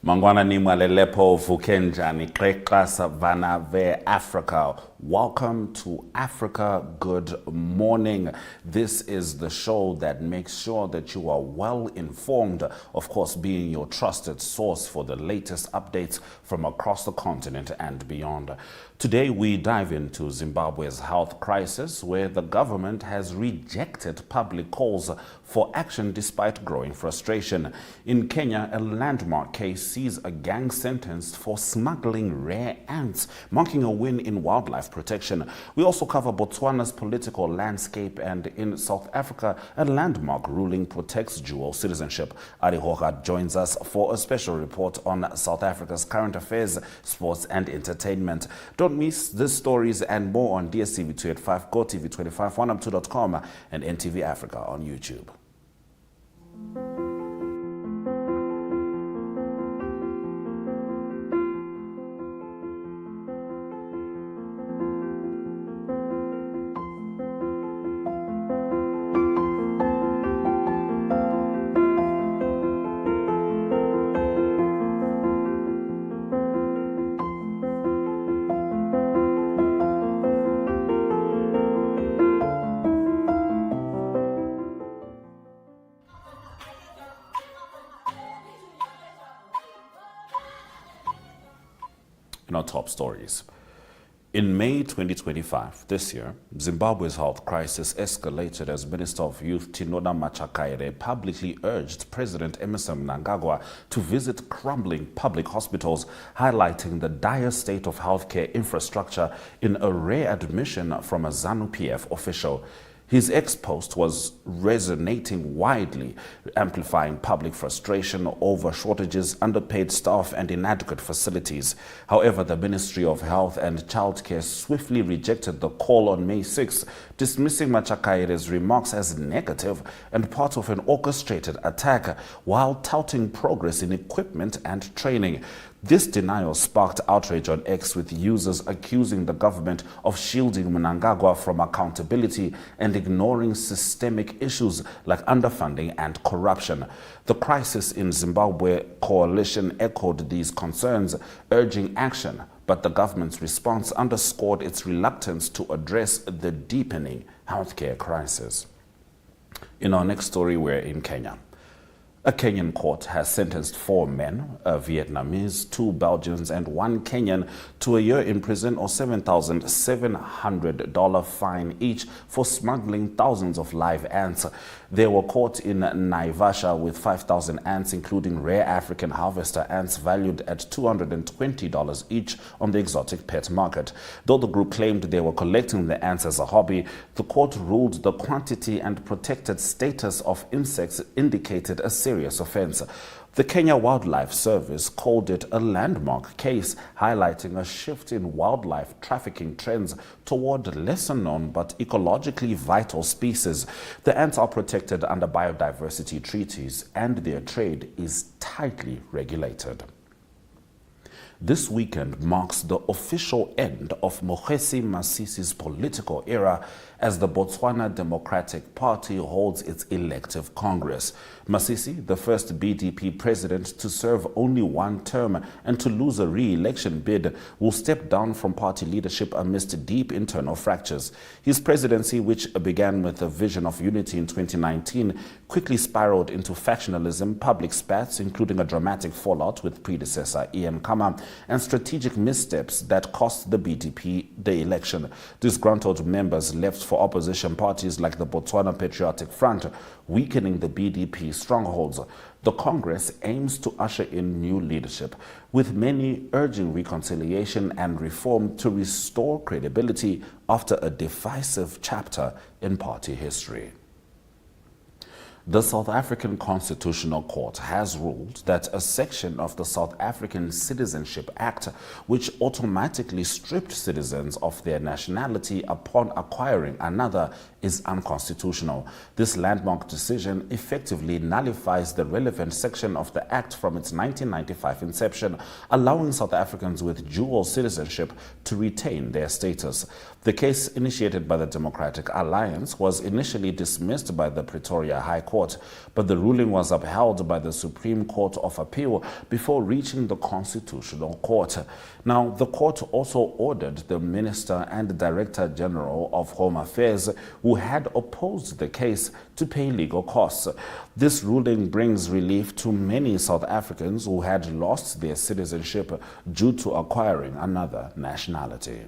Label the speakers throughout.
Speaker 1: Mangwana nimwalelepo vukenjani xexa savana ve Africa. Welcome to Africa Good Morning. This is the show that makes sure that you are well informed, of course being your trusted source for the latest updates from across the continent and beyond. Today we dive into Zimbabwe's health crisis, where the government has rejected public calls for action despite growing frustration. In Kenya, a landmark case sees a gang sentenced for smuggling rare ants, marking a win in wildlife protection. We also cover Botswana's political landscape, and in South Africa, a landmark ruling protects dual citizenship. Arrie Hougaard joins us for a special report on South Africa's current affairs, sports and entertainment. Don't miss these stories and more on DStv 285, GOtv 25, 1up2.com and NTV Africa on YouTube. In our top stories. In May 2025, this year, Zimbabwe's health crisis escalated as Minister of Youth Tinoda Machakaire publicly urged President Emerson Mnangagwa to visit crumbling public hospitals, highlighting the dire state of healthcare infrastructure in a rare admission from a ZANU-PF official. His ex-post was resonating widely, amplifying public frustration over shortages, underpaid staff and inadequate facilities. However, the Ministry of Health and Childcare swiftly rejected the call on May 6, dismissing Machakaire's remarks as negative and part of an orchestrated attack, while touting progress in equipment and training. This denial sparked outrage on X, with users accusing the government of shielding Mnangagwa from accountability and ignoring systemic issues like underfunding and corruption. The Crisis in Zimbabwe coalition echoed these concerns, urging action, but the government's response underscored its reluctance to address the deepening healthcare crisis. In our next story, we're in Kenya. A Kenyan court has sentenced 4 men, a Vietnamese, 2 Belgians and 1 Kenyan, to a year in prison or $7,700 fine each for smuggling thousands of live ants. They were caught in Naivasha with 5,000 ants, including rare African harvester ants valued at $220 each on the exotic pet market. Though the group claimed they were collecting the ants as a hobby, the court ruled the quantity and protected status of insects indicated a serious offense. The Kenya Wildlife Service called it a landmark case, highlighting a shift in wildlife trafficking trends toward lesser-known but ecologically vital species. The ants are protected under biodiversity treaties, and their trade is tightly regulated. This weekend marks the official end of President Masisi's political era as the Botswana Democratic Party holds its elective Congress. Masisi, the first BDP president to serve only 1 term and to lose a re-election bid, will step down from party leadership amidst deep internal fractures. His presidency, which began with a vision of unity in 2019, quickly spiraled into factionalism, public spats, including a dramatic fallout with predecessor Ian Khama, and strategic missteps that cost the BDP the election. Disgruntled members left for opposition parties like the Botswana Patriotic Front, weakening the BDP strongholds. The Congress aims to usher in new leadership, with many urging reconciliation and reform to restore credibility after a divisive chapter in party history. The South African Constitutional Court has ruled that a section of the South African Citizenship Act, which automatically stripped citizens of their nationality upon acquiring another, is unconstitutional. This landmark decision effectively nullifies the relevant section of the Act from its 1995 inception, allowing South Africans with dual citizenship to retain their status. The case, initiated by the Democratic Alliance, was initially dismissed by the Pretoria High Court Court, but the ruling was upheld by the Supreme Court of Appeal before reaching the Constitutional Court. Now, the court also ordered the Minister and Director General of Home Affairs, who had opposed the case, to pay legal costs. This ruling brings relief to many South Africans who had lost their citizenship due to acquiring another nationality.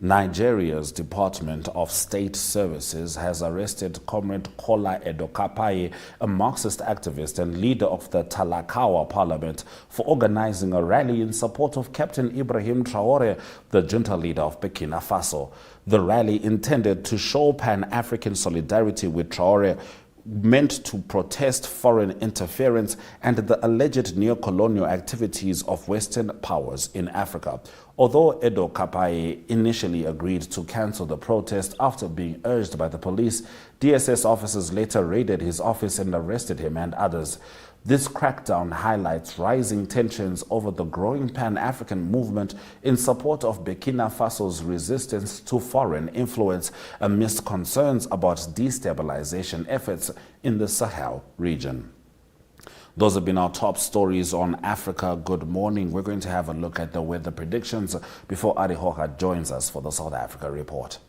Speaker 1: Nigeria's Department of State Services has arrested Comrade Kola Edokapaye, a Marxist activist and leader of the Talakawa Parliament, for organizing a rally in support of Captain Ibrahim Traore, the junta leader of Burkina Faso. The rally, intended to show Pan-African solidarity with Traore, meant to protest foreign interference and the alleged neo-colonial activities of Western powers in Africa. Although Edo Kapaye initially agreed to cancel the protest after being urged by the police, DSS officers later raided his office and arrested him and others. This crackdown highlights rising tensions over the growing Pan-African movement in support of Burkina Faso's resistance to foreign influence amidst concerns about destabilization efforts in the Sahel region. Those have been our top stories on Africa. Good morning. We're going to have a look at the weather predictions before Arrie Hougaard joins us for the South Africa report.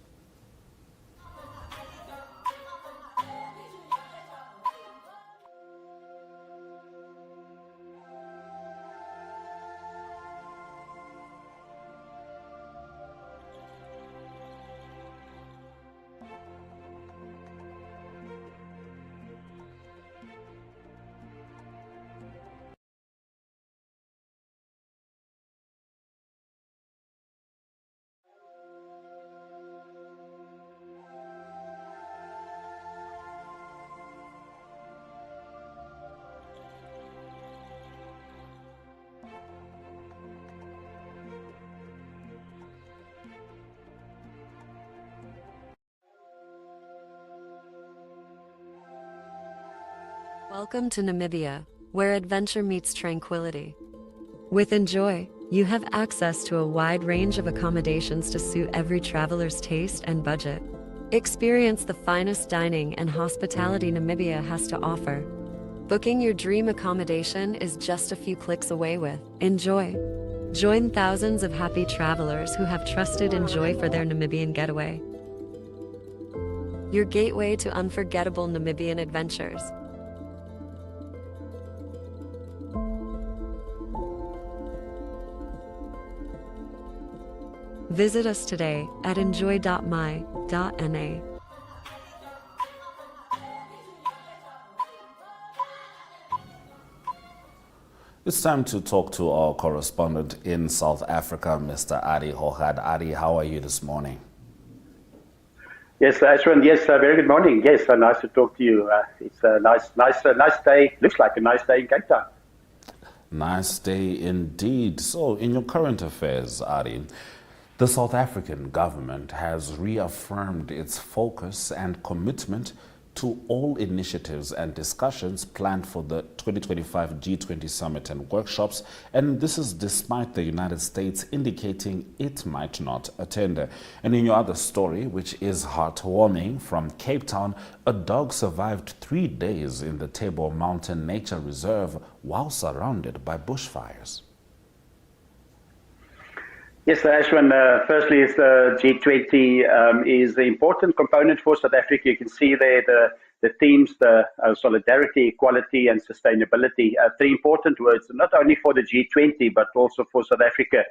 Speaker 2: Welcome to Namibia, where adventure meets tranquility. With Enjoy, you have access to a wide range of accommodations to suit every traveler's taste and budget. Experience the finest dining and hospitality Namibia has to offer. Booking your dream accommodation is just a few clicks away with Enjoy. Join thousands of happy travelers who have trusted Enjoy for their Namibian getaway. Your gateway to unforgettable Namibian adventures. Visit us today at enjoy.my.na.
Speaker 1: It's time to talk to our correspondent in South Africa, Mr. Arrie Hougaard. Arrie, how are you this morning?
Speaker 3: Yes, Ashwin. Yes, very good morning. Yes, nice to talk to you. It's a nice day. Looks like a nice day in Cape Town.
Speaker 1: Nice day indeed. So, in your current affairs, Arrie, the South African government has reaffirmed its focus and commitment to all initiatives and discussions planned for the 2025 G20 summit and workshops, and this is despite the United States indicating it might not attend. And in your other story, which is heartwarming, from Cape Town, a dog survived 3 days in the Table Mountain Nature Reserve while surrounded by bushfires.
Speaker 3: Yes, Ashwin, firstly, the G20 is an important component for South Africa. You can see there the themes, the solidarity, equality, and sustainability. Three important words, not only for the G20, but also for South Africa.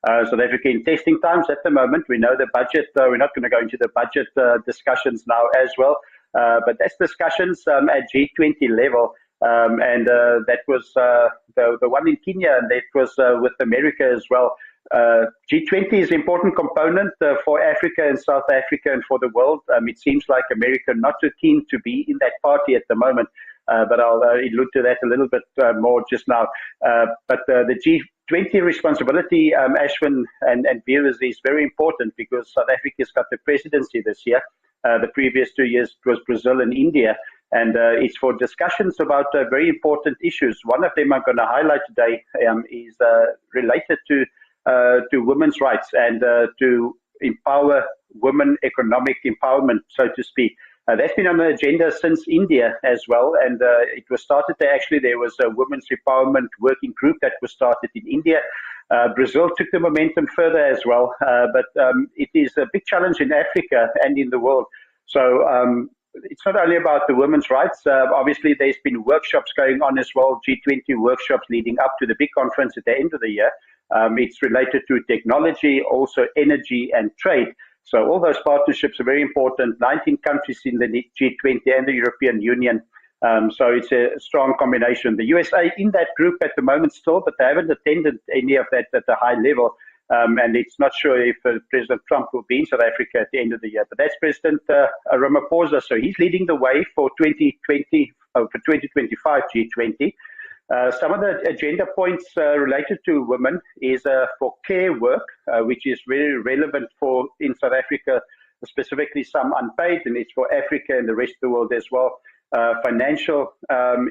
Speaker 3: South Africa in testing times at the moment. We know the budget. We're not going to go into the budget discussions now as well. But that's discussions at G20 level. And that was the one in Kenya, and that was with America as well. G20 is an important component for Africa and South Africa and for the world. It seems like America not too keen to be in that party at the moment, but I'll allude to that a little bit more just now. But the G20 responsibility, Ashwin and viewers, is very important because South Africa's got the presidency this year. The previous 2 years it was Brazil and India, and it's for discussions about very important issues. One of them I'm going to highlight today is related to women's rights and to empower women, economic empowerment, so to speak. That's been on the agenda since India as well, and it was started there. Actually, there was a women's empowerment working group that was started in India. Brazil took the momentum further as well, but it is a big challenge in Africa and in the world. So it's not only about the women's rights. Obviously, there's been workshops going on as well, G20 workshops leading up to the big conference at the end of the year. It's related to technology, also energy and trade. So all those partnerships are very important. 19 countries in the G20 and the European Union. So it's a strong combination. The USA in that group at the moment still, but they haven't attended any of that at a high level. And it's not sure if President Trump will be in South Africa at the end of the year. But that's President Ramaphosa. So he's leading the way for 2025 G20. Some of the agenda points related to women is for care work, which is very relevant for in South Africa, specifically some unpaid, and it's for Africa and the rest of the world as well. Financial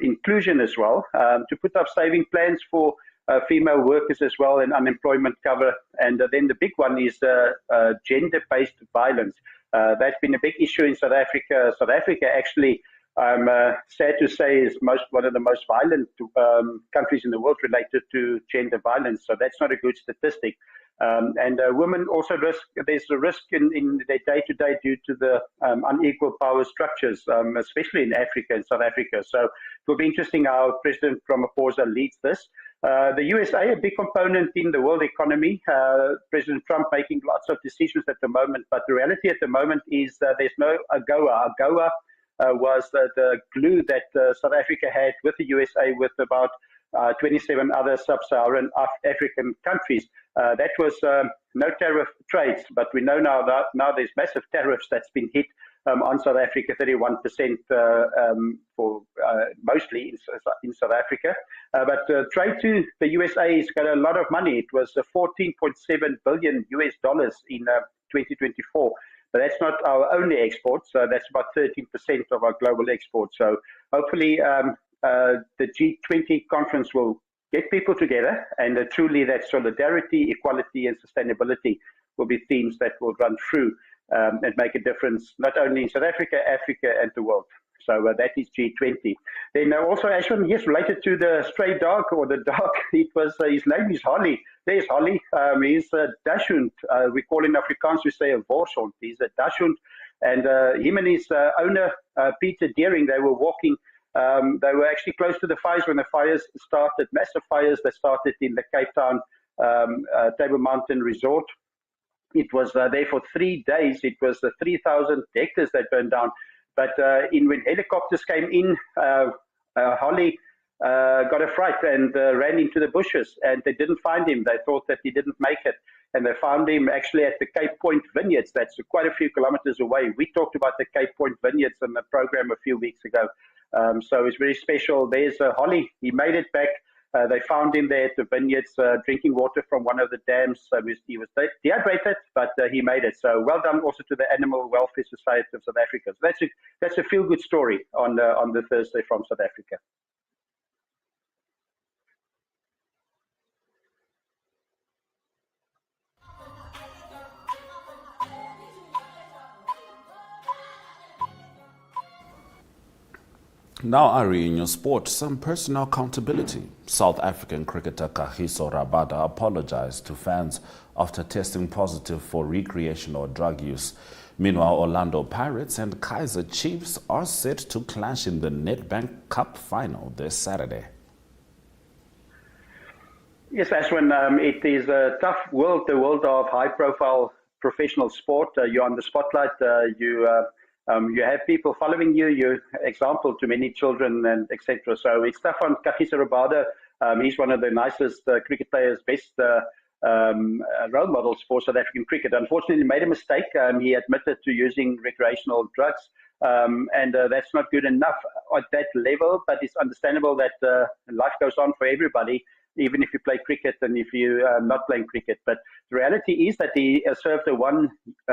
Speaker 3: inclusion as well, to put up saving plans for female workers as well, and unemployment cover. And then the big one is gender-based violence. That's been a big issue in South Africa. South Africa actually, I'm sad to say, is one of the most violent countries in the world related to gender violence. So that's not a good statistic. And women also there's a risk in their day-to-day due to the unequal power structures, especially in Africa and South Africa. So it will be interesting how President Ramaphosa leads this. The USA, a big component in the world economy. President Trump making lots of decisions at the moment, but the reality at the moment is there's no AGOA. AGOA was the glue that South Africa had with the USA, with about 27 other sub-Saharan African countries. That was no tariff trades, but we know now there's massive tariffs that's been hit on South Africa, 31% for mostly in South Africa. But trade to the USA has got a lot of money. It was $14.7 billion US in 2024. But that's not our only exports. That's about 13% of our global exports. So hopefully the G20 conference will get people together, and truly that solidarity, equality, and sustainability will be themes that will run through and make a difference, not only in South Africa, Africa, and the world. So that is G20. Then also, Ashwin, yes, related to the stray dog or the dog, it was his name is Holly. There's Holly. He's a dachshund. We call in Afrikaans, we say a worshond. He's a dachshund. And him and his owner, Peter Deering, they were walking. They were actually close to the fires when the fires started, massive fires that started in the Cape Town Table Mountain Resort. It was there for 3 days. It was 3,000 hectares that burned down. But when helicopters came in, Holly got a fright and ran into the bushes, and they didn't find him. They thought that he didn't make it. And they found him actually at the Cape Point Vineyards. That's quite a few kilometers away. We talked about the Cape Point Vineyards in the program a few weeks ago. So it's very special. There's Holly. He made it back. They found him there at the vineyards, drinking water from one of the dams. So he was dehydrated, but he made it. So well done also to the Animal Welfare Society of South Africa. So that's a feel-good story on the Thursday from South Africa.
Speaker 1: Now, Arrie, in your sport, some personal accountability. South African cricketer Kagiso Rabada apologized to fans after testing positive for recreational drug use. Meanwhile, Orlando Pirates and Kaizer Chiefs are set to clash in the Nedbank Cup final this Saturday.
Speaker 3: Yes, Ashwin, it is a tough world, the world of high-profile professional sport. You're on the spotlight. You have people following you. You're example to many children, and etc. So it's tough on Kagiso Rabada. He's one of the nicest cricket players, best role models for South African cricket. Unfortunately, he made a mistake. He admitted to using recreational drugs, and that's not good enough at that level. But it's understandable that life goes on for everybody, even if you play cricket and if you're not playing cricket. But the reality is that he served a 1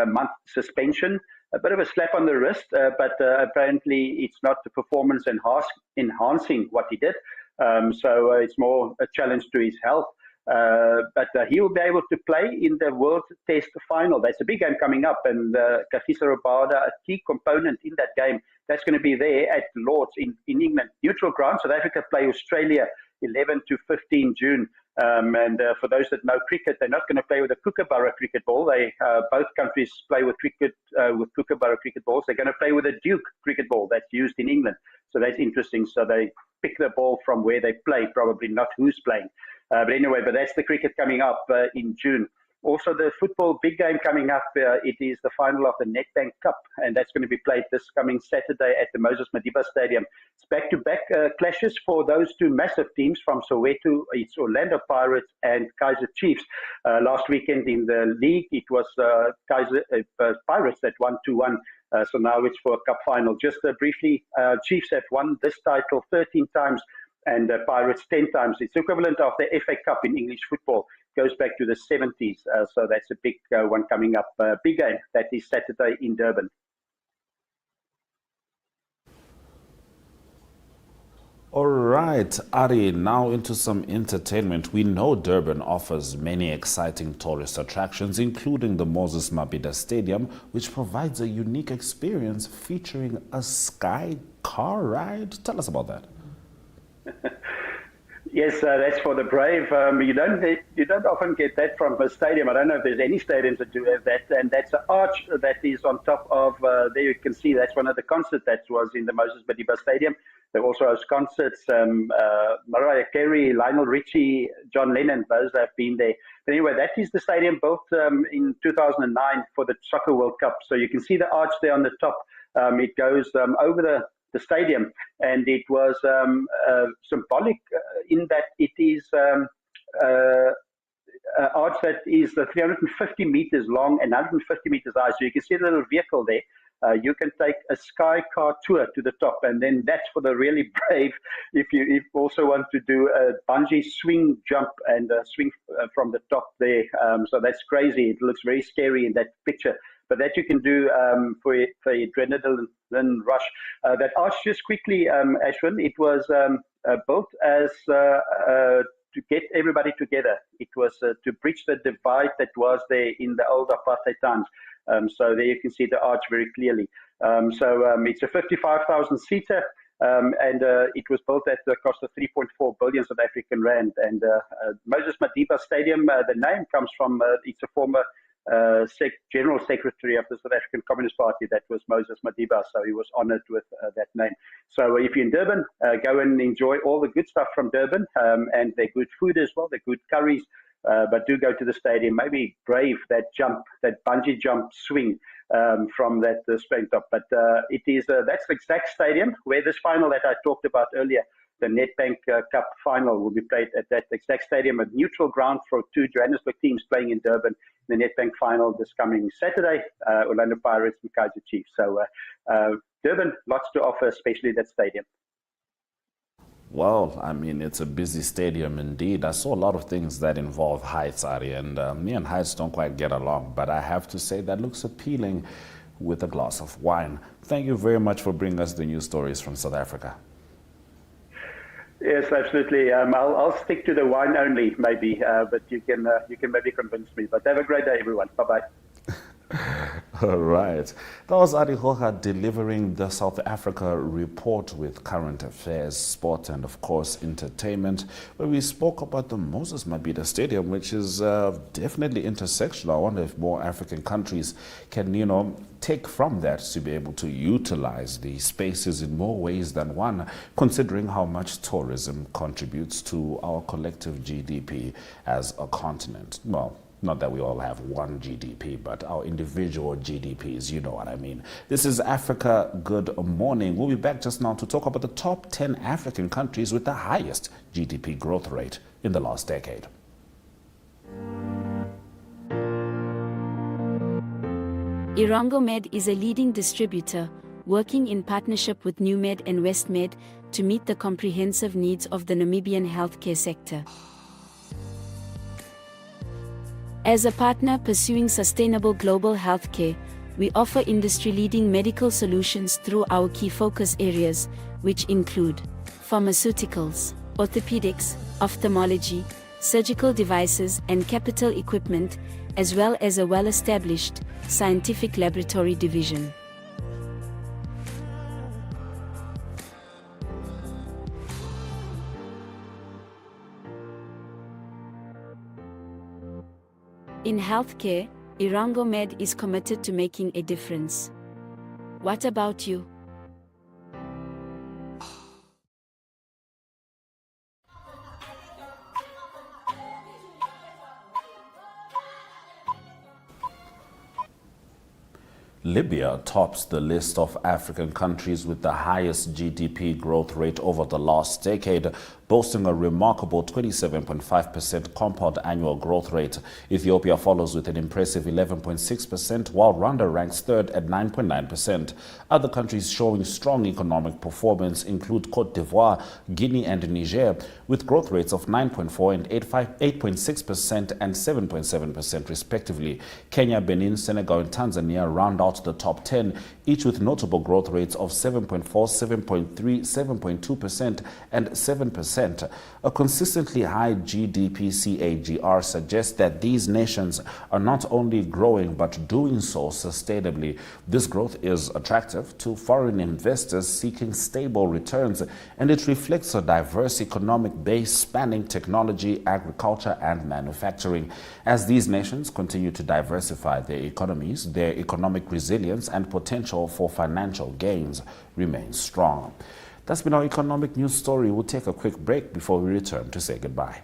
Speaker 3: month suspension. A bit of a slap on the wrist, but apparently it's not the performance enhancing what he did. So it's more a challenge to his health. But he will be able to play in the World Test final. That's a big game coming up, and Kagiso Rabada, a key component in that game, that's going to be there at Lord's in England. Neutral ground. South Africa play Australia 11 to 15 June. And for those that know cricket, they're not going to play with a Kookaburra cricket ball. They both countries play with cricket with Kookaburra cricket balls. They're going to play with a Duke cricket ball that's used in England. So that's interesting. So they pick the ball from where they play, probably not who's playing. But anyway, but that's the cricket coming up in June. Also, the football big game coming up, it is the final of the Nedbank Cup, and that's going to be played this coming Saturday at the Moses Madiba Stadium. It's back-to-back clashes for those two massive teams from Soweto. It's Orlando Pirates and Kaizer Chiefs. Last weekend in the league, it was Pirates that won 2-1. So now it's for a cup final. Just briefly, Chiefs have won this title 13 times and Pirates 10 times. It's equivalent of the FA Cup in English football. Goes back to the 70s. So that's a big one coming up. Big game. That is Saturday in Durban.
Speaker 1: All right, Arrie, now into some entertainment. We know Durban offers many exciting tourist attractions, including the Moses Mabhida Stadium, which provides a unique experience featuring a sky car ride. Tell us about that.
Speaker 3: Yes, that's for the brave. You don't often get that from a stadium. I don't know if there's any stadiums that do have that. And that's an arch that is on top of, there you can see that's one of the concerts that was in the Moses Madiba Stadium. They also host concerts, Mariah Carey, Lionel Richie, John Lennon, those have been there. But anyway, that is the stadium built in 2009 for the Soccer World Cup. So you can see the arch there on the top. It goes over the stadium, and it was symbolic in that it is arch that is 350 meters long and 150 meters high. So you can see the little vehicle there. You can take a sky car tour to the top, and then that's for the really brave. If you also want to do a bungee swing jump and swing from the top there, so that's crazy. It looks very scary in that picture. But that you can do for adrenaline rush. That arch, just quickly, Ashwin, it was built as to get everybody together. It was to bridge the divide that was there in the old apartheid times. So there you can see the arch very clearly. It's a 55,000 seater, and it was built at the cost of 3.4 billion South African rand. And Moses Madiba Stadium, the name comes from, it's a former General Secretary of the South African Communist Party, that was Moses Madiba, so he was honored with that name. So if you're in Durban, go and enjoy all the good stuff from Durban, and their good food as well, their good curries, but do go to the stadium, maybe brave that jump, that bungee jump swing from that spring top. But it is that's the exact stadium where this final that I talked about earlier, the Nedbank Cup final, will be played at that exact stadium, a neutral ground for two Johannesburg teams playing in Durban. The Nedbank final this coming Saturday, Orlando Pirates and Kaizer Chiefs. So Durban, lots to offer, especially that stadium.
Speaker 1: Well, I mean, it's a busy stadium indeed. I saw a lot of things that involve heights, Arrie, and me and heights don't quite get along, but I have to say that looks appealing with a glass of wine. Thank you very much for bringing us the news stories from South Africa.
Speaker 3: Yes, absolutely. I'll stick to the wine only, maybe, but you can maybe convince me. But have a great day, everyone. Bye-bye.
Speaker 1: All right. That was Arrie Hougaard delivering the South Africa report with current affairs, sport, and of course entertainment, where we spoke about the Moses Mabhida Stadium, which is definitely intersectional. I wonder if more African countries can, take from that to be able to utilize the spaces in more ways than one, considering how much tourism contributes to our collective GDP as a continent. Well, not that we all have one GDP, but our individual GDPs, you know what I mean. This is Africa Good Morning. We'll be back just now to talk about the top 10 African countries with the highest GDP growth rate in the last decade.
Speaker 4: Irongo Med is a leading distributor, working in partnership with NewMed and WestMed to meet the comprehensive needs of the Namibian healthcare sector. As a partner pursuing sustainable global healthcare, we offer industry-leading medical solutions through our key focus areas, which include pharmaceuticals, orthopedics, ophthalmology, surgical devices, and capital equipment, as well as a well-established scientific laboratory division. In healthcare, Arrie Hougaard is committed to making a difference. What about you?
Speaker 1: Libya tops the list of African countries with the highest GDP growth rate over the last decade, boasting a remarkable 27.5% compound annual growth rate. Ethiopia follows with an impressive 11.6%, while Rwanda ranks third at 9.9%. Other countries showing strong economic performance include Cote d'Ivoire, Guinea and Niger, with growth rates of 9.4% and 8.6% and 7.7% respectively. Kenya, Benin, Senegal and Tanzania round out the top 10, each with notable growth rates of 7.4%, 7.3%, 7.2% and 7%. A consistently high GDP CAGR suggests that these nations are not only growing but doing so sustainably. This growth is attractive to foreign investors seeking stable returns, and it reflects a diverse economic base spanning technology, agriculture and manufacturing. As these nations continue to diversify their economies, their economic resilience and potential for financial gains remains strong. That's been our economic news story. We'll take a quick break before we return to say goodbye.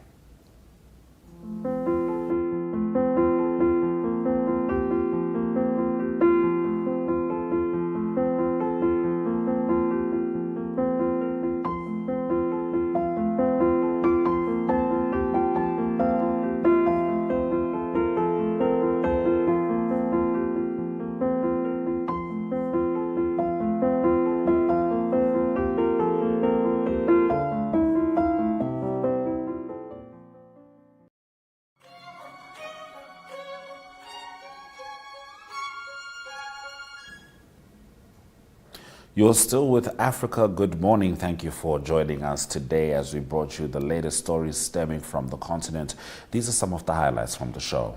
Speaker 1: You're still with Africa. Good morning. Thank you for joining us today as we brought you the latest stories stemming from the continent. These are some of the highlights from the show.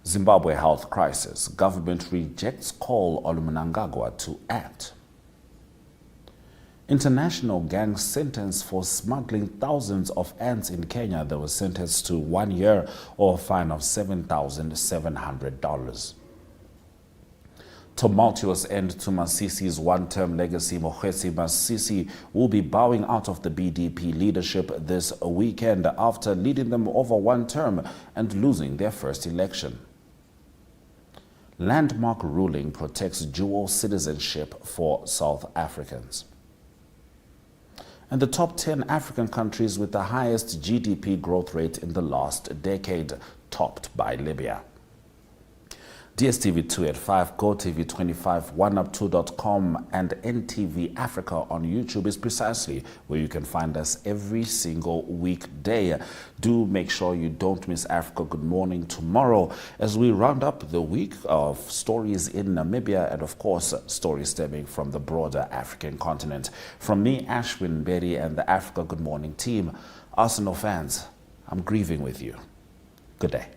Speaker 1: Zimbabwe health crisis. Government rejects call on Mnangagwa to act. International gang sentenced for smuggling thousands of ants in Kenya. They were sentenced to 1 year or a fine of $7,700. Tumultuous end to Masisi's one-term legacy. President Masisi will be bowing out of the BDP leadership this weekend after leading them over one term and losing their first election. Landmark ruling protects dual citizenship for South Africans. And the top 10 African countries with the highest GDP growth rate in the last decade, topped by Libya. DStv 285, GOtv 25, oneup2.com and NTV Africa on YouTube is precisely where you can find us every single weekday. Do make sure you don't miss Africa Good Morning tomorrow as we round up the week of stories in Namibia and, of course, stories stemming from the broader African continent. From me, Ashwin Berry, and the Africa Good Morning team, Arsenal fans, I'm grieving with you. Good day.